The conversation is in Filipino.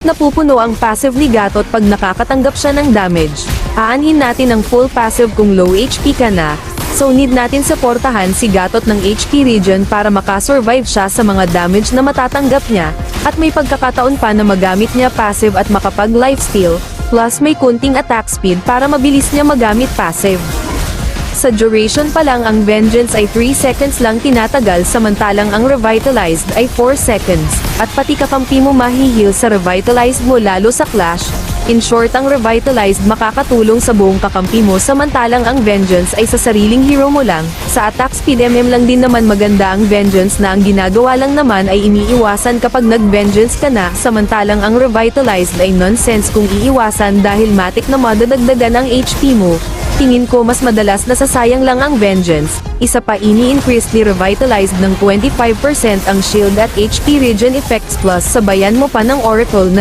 napupuno ang passive ni Gatot pag nakakatanggap siya ng damage. Aanhin natin ang full passive kung low HP ka na, so need natin suportahan si Gatot ng HP regen para makasurvive siya sa mga damage na matatanggap niya, at may pagkakataon pa na magamit niya passive at makapag lifesteal, plus may kunting attack speed para mabilis niya magamit passive. Sa duration pa lang ang Vengeance ay 3 seconds lang tinatagal samantalang ang Revitalized ay 4 seconds, at pati kakampi mo mahi-heal sa Revitalized mo lalo sa Clash. In short, ang Revitalized makakatulong sa buong kakampi mo samantalang ang Vengeance ay sa sariling hero mo lang. Sa attack speed lang din naman maganda ang Vengeance na ang ginagawa lang naman ay iniiwasan kapag nag-Vengeance ka na samantalang ang Revitalized ay nonsense kung iiwasan dahil matik na madadagdagan ang HP mo. Tingin ko mas madalas nasasayang lang ang Vengeance. Isa pa ini-increase ni Revitalized ng 25% ang shield at HP regen effects plus sabayan mo pa ng Oracle na